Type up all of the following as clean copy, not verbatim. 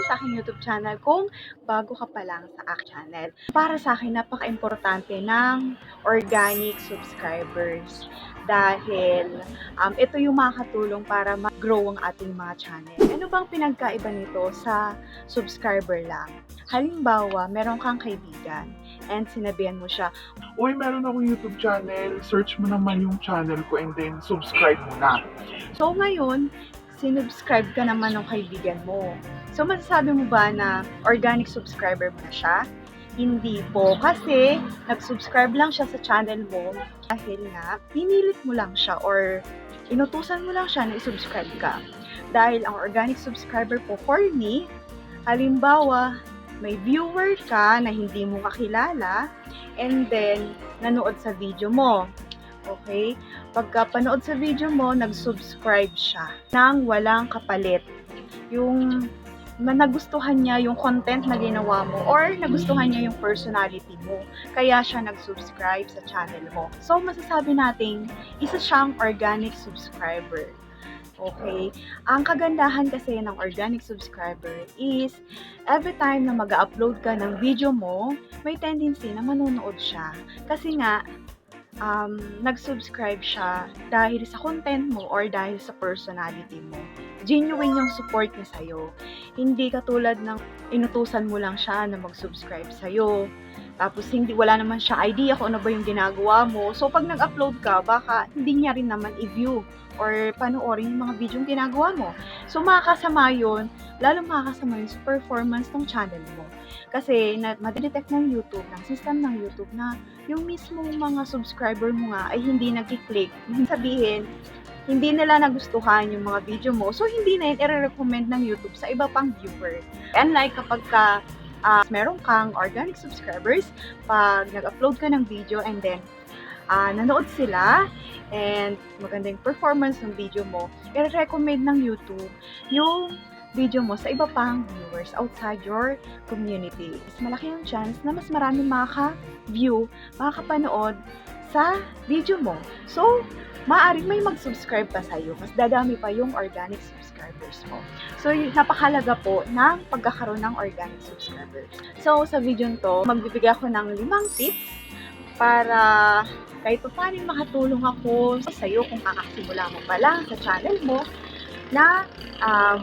sa aking YouTube channel kung bago ka pa lang sa aking channel. Para sa akin, napaka-importante ng organic subscribers dahil ito yung makakatulong para mag-grow ang ating mga channel. Ano bang pinagkaiba nito sa subscriber lang? Halimbawa, meron kang kaibigan and sinabihan mo siya, Uy, meron akong YouTube channel, search mo naman yung channel ko and then subscribe mo na. so ngayon, sinubscribe ka naman ng kaibigan mo. So masasabi mo ba na organic subscriber mo na siya? Hindi po, kasi nag-subscribe lang siya sa channel mo dahil nga pinilit mo lang siya or inutusan mo lang siya na i-subscribe ka. Dahil ang organic subscriber po for me, halimbawa, may viewer ka na hindi mo kakilala and then nanood sa video mo. Okay? Pagka panood sa video mo, nag-subscribe siya nang walang kapalit. Yung nagustuhan niya yung content na ginawa mo or nagustuhan niya yung personality mo. Kaya siya nag-subscribe sa channel mo. So, masasabi nating isa siyang organic subscriber. Okay? Ang kagandahan kasi ng organic subscriber is every time na mag-upload ka ng video mo, may tendency na manonood siya. Kasi nga, nag-subscribe siya dahil sa content mo or dahil sa personality mo. Genuine yung support niya sa'yo. Hindi katulad ng inutusan mo lang siya na mag-subscribe sa'yo. Tapos wala naman siya idea kung ano ba yung ginagawa mo. So pag nag-upload ka, baka hindi niya rin naman i-view or panoorin yung mga video yung ginagawa mo. So makakasama yun, lalo makakasama yun sa performance ng channel mo. Kasi madidetect ng YouTube, ng system ng YouTube na yung mismo mga subscriber mo nga ay hindi nag-click. Sabihin, hindi nila nagustuhan yung mga video mo. So hindi na yun i-recommend ng YouTube sa iba pang viewer. Unlike kapag meron kang organic subscribers, pag nag-upload ka ng video and then nanood sila and maganda yung performance ng video mo, i-recommend ng YouTube yung video mo sa iba pang viewers outside your community. Mas malaki yung chance na mas maraming makaka-view, makakapanood sa video mo. So, maaaring may mag-subscribe pa sa'yo. Mas dadami pa yung organic subscribers mo. So, napakalaga po ng pagkakaroon ng organic subscribers. So, sa video to, magbibigay ako ng 5 tips para kahit paano makatulong ako sa'yo kung kakasimula mo pa lang sa channel mo na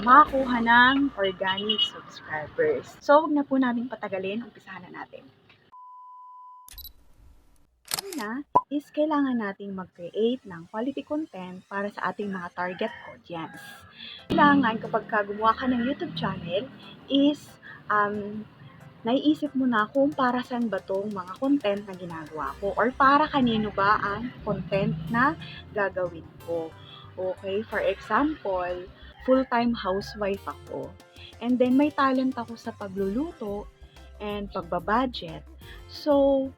makakuha ng organic subscribers. So, huwag na po natin patagalin. Umpisahan na natin. Una is kailangan nating mag-create ng quality content para sa ating mga target audience. Kailangan kapag gumawa ka ng YouTube channel is naiisip mo na kung para saan ba tong mga content na ginagawa ko or para kanino ba ang content na gagawin ko. Okay, for example, full-time housewife ako. And then may talent ako sa pagluluto and pagbabudget. So,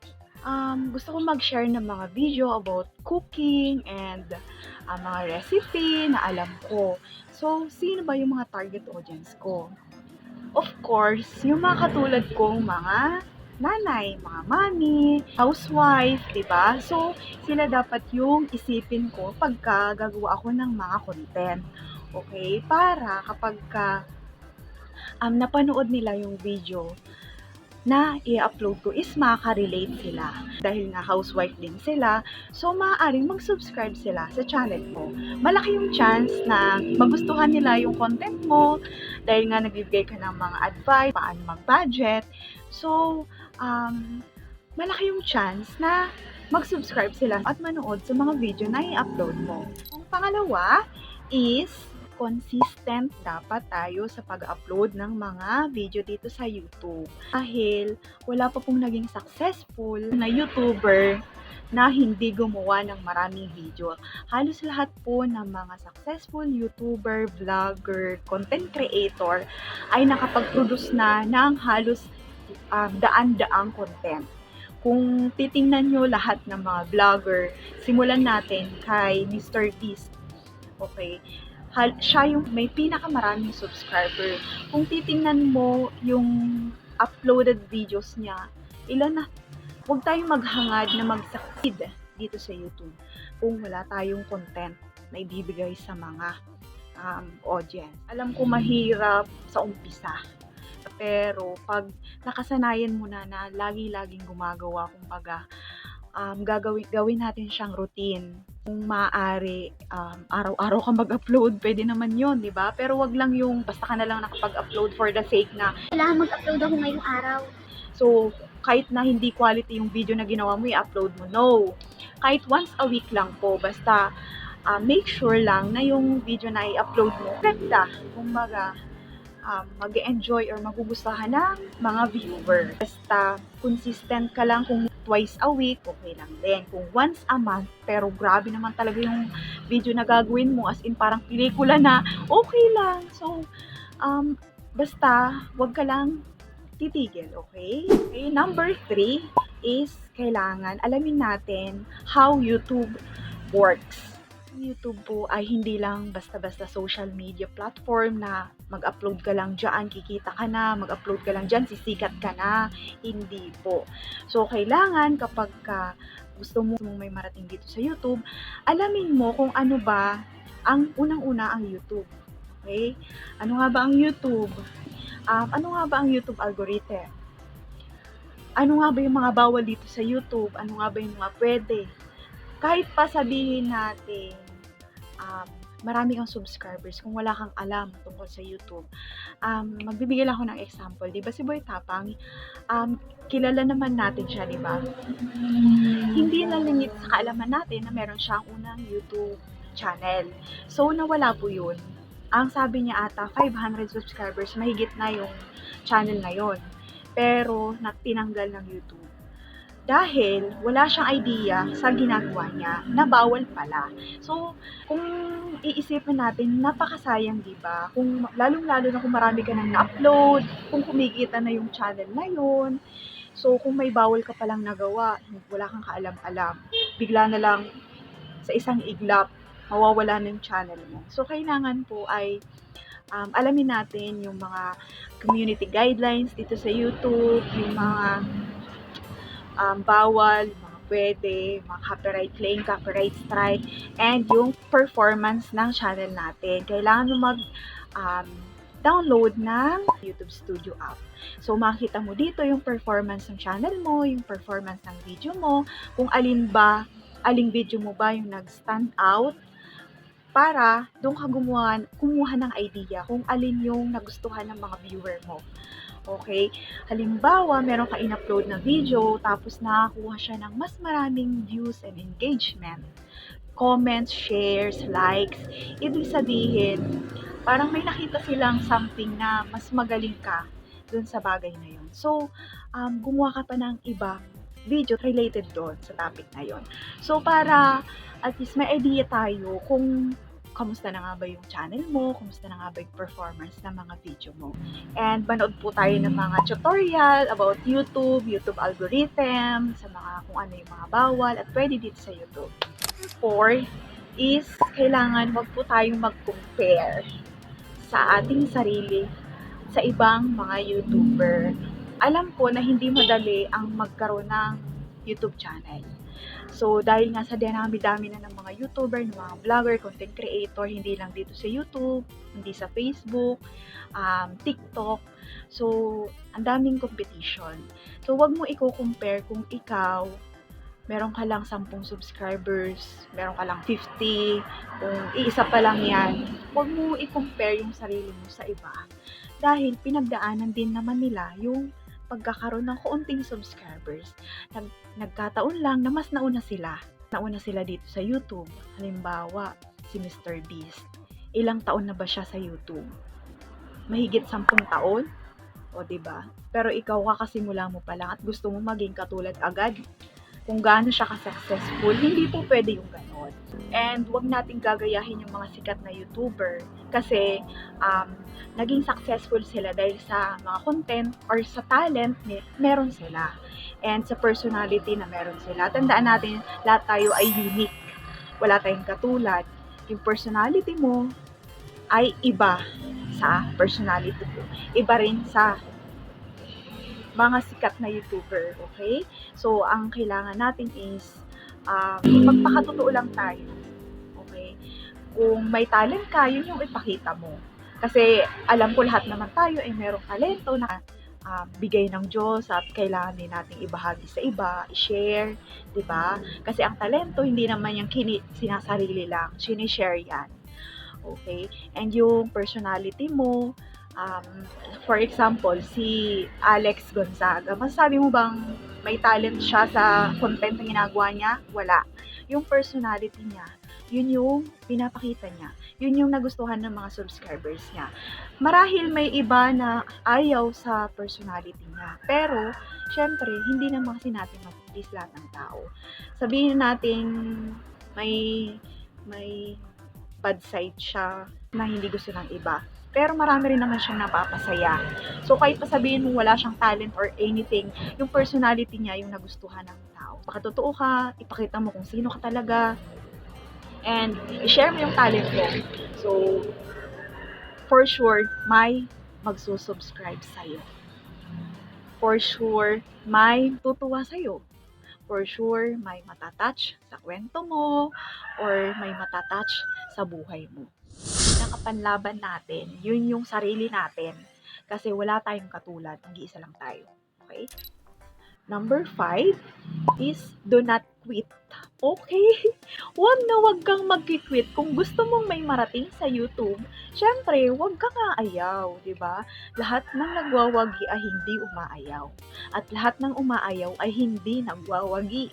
gusto ko mag-share ng mga video about cooking and mga recipe na alam ko. So, sino ba yung mga target audience ko? Of course, yung mga katulad kong mga nanay, mga mami, housewife, diba? So, sila dapat yung isipin ko pagka gagawa ako ng mga content. Okay? Para kapag napanood nila yung video na i-upload ko is makaka-relate sila. Dahil nga housewife din sila, so maaaring mag-subscribe sila sa channel mo. Malaki yung chance na magustuhan nila yung content mo dahil nga nagbibigay ka ng mga advice, paano mag-budget. So, malaki yung chance na mag-subscribe sila at manood sa mga video na i-upload mo. Ang pangalawa is consistent dapat tayo sa pag-upload ng mga video dito sa YouTube. Dahil wala pa pong naging successful na YouTuber na hindi gumawa ng maraming video. Halos lahat po ng mga successful YouTuber, vlogger, content creator ay nakapag-produce na ng halos daan-daang content. Kung titingnan nyo lahat ng mga vlogger, simulan natin kay Mr. Beast. Okay? Siya yung may pinakamaraming subscriber. Kung titingnan mo yung uploaded videos niya, ilan na, huwag tayong maghangad na mag-succeed dito sa YouTube kung wala tayong content na ibibigay sa mga audience. Alam ko mahirap sa umpisa. Pero 'pag nakasanayan mo na lagi-laging gumagawa, kumbaga, gawin natin siyang routine. Kung maaari, araw-araw ka mag-upload, puwede naman 'yun, 'di ba? Pero 'wag lang yung basta ka na lang nakapag-upload for the sake na Kailangan mag-upload ako ngayong araw. so, kahit na hindi quality yung video na ginawa mo, i-upload mo, no. Kahit once a week lang po, basta make sure lang na yung video na i-upload mo, ganda. Kumbaga, mag-enjoy or magugustuhan ng mga viewer. Basta consistent ka lang, kung twice a week, okay lang din. Kung once a month, pero grabe naman talaga yung video na gagawin mo, as in parang pelikula na, okay lang. So, basta, wag ka lang titigil, okay? Okay, number 3 is kailangan alamin natin how YouTube works. YouTube po ay hindi lang basta-basta social media platform na mag-upload ka lang dyan, kikita ka na, mag-upload ka lang dyan, sisikat ka na. Hindi po. So, kailangan kapag gusto mo may marating dito sa YouTube, alamin mo kung ano ba ang unang-una ang YouTube. Okay? Ano nga ba ang YouTube? Ano nga ba ang YouTube algorithm? Ano nga ba yung mga bawal dito sa YouTube? Ano nga ba yung mga pwede? Kahit pa sabihin natin, marami kang subscribers, kung wala kang alam tungkol sa YouTube, magbibigay lang ako ng example. Di ba si Boy Tapang, kilala naman natin siya, di ba? Hindi nalingit sa kaalaman natin na meron siyang unang YouTube channel. So, nawala po yun. Ang sabi niya ata, 500 subscribers, mahigit na yung channel na yon. Pero, tinanggal ng YouTube. Dahil wala siyang idea sa ginagawa niya na bawal pala. So, kung iisipin natin, napakasayang, di ba? Kung lalong-lalo na kung marami ka nang na-upload, kung kumikita na yung channel na yun. So, kung may bawal ka palang nagawa, wala kang kaalam-alam, bigla na lang sa isang iglap, mawawala na yung channel mo. So, kailangan po ay alamin natin yung mga community guidelines dito sa YouTube, yung mga bawal, mga pwede, mga copyright claim, copyright strike, and yung performance ng channel natin. Kailangan mo download ng YouTube Studio app. So, makikita mo dito yung performance ng channel mo, yung performance ng video mo, kung aling video mo ba yung nag-stand out, para doon ka kumuha ng idea kung alin yung nagustuhan ng mga viewer mo. Okay? Halimbawa, meron ka in-upload na video, tapos nakakuha siya ng mas maraming views and engagement, comments, shares, likes. Ibig sabihin, parang may nakita silang something na mas magaling ka dun sa bagay na yun. So, gumawa ka pa ng ibang video related doon sa topic na yun. So, para at least may idea tayo kung kamusta na nga ba yung channel mo, kamusta na nga ba yung performance ng mga video mo. And manood po tayo ng mga tutorial about YouTube algorithm, sa mga kung ano yung mga bawal at pwede dito sa YouTube. 4 is kailangan wag po tayong mag-compare sa ating sarili sa ibang mga YouTuber. Alam ko na hindi madali ang magkaroon ng YouTube channel. So, dahil nga sa dinami-dami na ng mga YouTuber, ng mga vlogger, content creator, hindi lang dito sa YouTube, hindi sa Facebook, TikTok. So, ang daming competition. So, wag mo i-compare kung ikaw, meron ka lang 10 subscribers, meron ka lang 50, kung iisa pa lang yan. Wag mo i-compare yung sarili mo sa iba. Dahil pinagdaanan din naman nila yung pagkakaroon ng kaunting subscribers. Nagkataon lang na mas nauna sila. Nauna sila dito sa YouTube. Halimbawa, si Mr. Beast. Ilang taon na ba siya sa YouTube? Mahigit 10 taon? O, diba? Pero ikaw kakasimula mo pa lang at gusto mo maging katulad agad. Kung gaano siya ka-successful, hindi po pwede yung ganon. And wag nating gagayahin yung mga sikat na YouTuber kasi naging successful sila dahil sa mga content or sa talent meron sila. And sa personality na meron sila. Tandaan natin, lahat tayo ay unique. Wala tayong katulad. Yung personality mo ay iba sa personality ko. Iba rin sa mga sikat na YouTuber, okay? So, ang kailangan natin is magpakatotoo lang tayo, okay? Kung may talent ka, yun yung ipakita mo. Kasi alam ko lahat naman tayo ay merong talento na bigay ng Diyos at kailangan din nating ibahagi sa iba, i-share, 'di ba? Kasi ang talento hindi naman yung sinasarili lang, sinishare yan. Okay? And yung personality mo, for example, si Alex Gonzaga, masasabi mo bang may talent siya sa content na ginagawa niya? Wala. Yung personality niya, yun yung pinapakita niya. Yun yung nagustuhan ng mga subscribers niya. Marahil may iba na ayaw sa personality niya. Pero, syempre, hindi naman kasi natin mag-please lahat ng tao. Sabihin natin may bad side siya na hindi gusto ng iba. Pero marami rin naman siyang napapasaya. So kahit pa sabihin mo wala siyang talent or anything, yung personality niya yung nagustuhan ng tao. Baka totoo ka, ipakita mo kung sino ka talaga, and i-share mo yung talent mo. So, for sure, may magsusubscribe sa'yo. For sure, may tutuwa sa'yo. For sure, may matatouch sa kwento mo or may matatouch sa buhay mo. Nakapanlaban natin, yun yung sarili natin. Kasi wala tayong katulad, nag-iisa lang tayo. Okay? Number 5 is do not quit. Okay? Wag kang mag-quit. Kung gusto mong may marating sa YouTube, syempre, wag kang aayaw, di ba? Lahat ng nagwawagi ay hindi umaayaw. At lahat ng umaayaw ay hindi nagwawagi.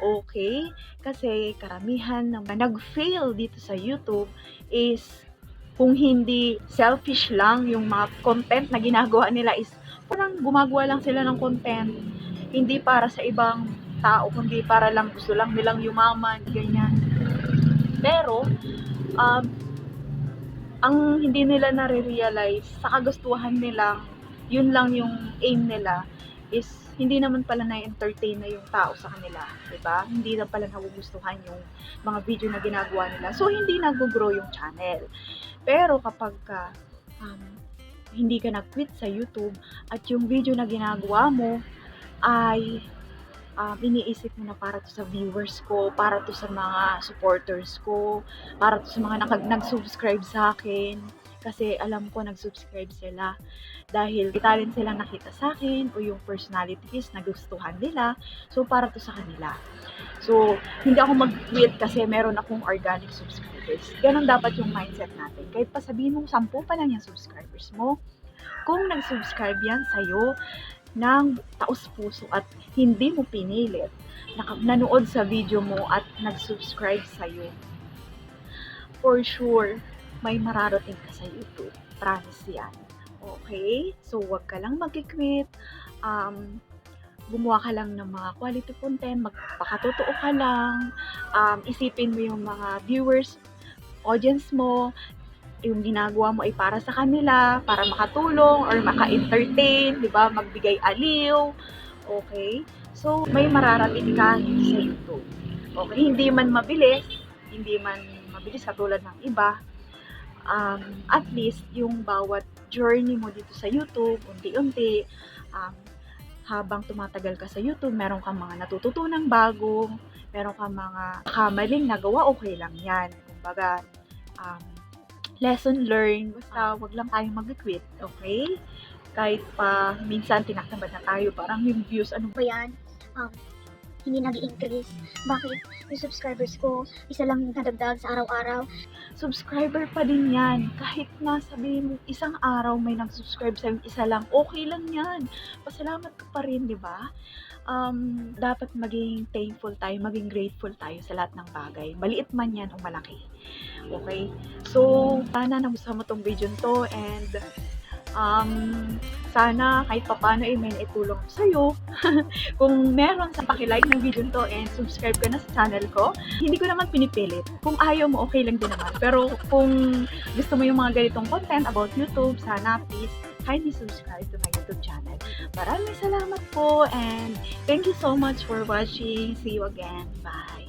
Okay? Kasi karamihan ng nag-fail dito sa YouTube is kung hindi selfish lang yung mga content na ginagawa nila is parang gumagawa lang sila ng content hindi para sa ibang tao, kundi para lang gusto lang nilang yumaman, ganyan. Pero, ang hindi nila nare-realize, sa kagustuhan nila, yun lang yung aim nila, is hindi naman pala na-entertain na yung tao sa kanila, diba? Hindi na pala nagugustuhan yung mga video na ginagawa nila. So, hindi nag-grow yung channel. Pero kapag hindi ka nag-quit sa YouTube at yung video na ginagawa mo ay iniisip mo na para to sa viewers ko, para to sa mga supporters ko, para to sa mga nag-subscribe sa akin. Kasi alam ko nag-subscribe sila dahil talent silang nakita sa akin o yung personalities na gustuhan nila. So, para to sa kanila. So, hindi ako mag-quit kasi meron akong organic subscribers. Ganon dapat yung mindset natin. Kahit pa sabihin mo 10 pa lang yung subscribers mo, kung nag-subscribe yan sa'yo ng taos-puso at hindi mo pinilit, nanood sa video mo at nag-subscribe sa'yo, for sure, may mararating ka sa YouTube. Promise yan. Okay? So, wag ka lang mag-quit. Gumawa ka lang ng mga quality content, magpakatotoo ka lang, isipin mo yung mga viewers, audience mo, yung ginagawa mo ay para sa kanila, para makatulong or maka-entertain, di ba? Magbigay aliw. Okay? So, may mararating ka sa YouTube. Okay? Hindi man mabilis katulad ng iba. At least, yung bawat journey mo dito sa YouTube, unti-unti, habang tumatagal ka sa YouTube, meron kang mga natututunang bago, meron kang mga kamaling nagawa, okay lang yan. Kumbaga, lesson learned, basta wag lang tayong mag-quit, okay? Kahit pa minsan tinatamad na tayo, parang yung views, ano Ba yan? Hindi nag-i-increase. Bakit? Yung subscribers ko, isa lang nadagdag sa araw-araw. subscriber pa din yan. Kahit na sabihin mo, isang araw may nag-subscribe sa'yo, isa lang, okay lang yan. Pasalamat ka pa rin, di ba? Dapat maging thankful tayo, maging grateful tayo sa lahat ng bagay. Maliit man yan o malaki. Okay? So, sana nagustuhan mo tong video to and sana kahit papano ay may naitulong ko sa'yo. Kung meron sa pakilike ng video to and subscribe ka na sa channel ko, hindi ko naman pinipilit. Kung ayaw mo, okay lang din naman. Pero kung gusto mo yung mga ganitong content about YouTube, sana please kindly subscribe to my YouTube channel. Maraming salamat po and thank you so much for watching. See you again. Bye!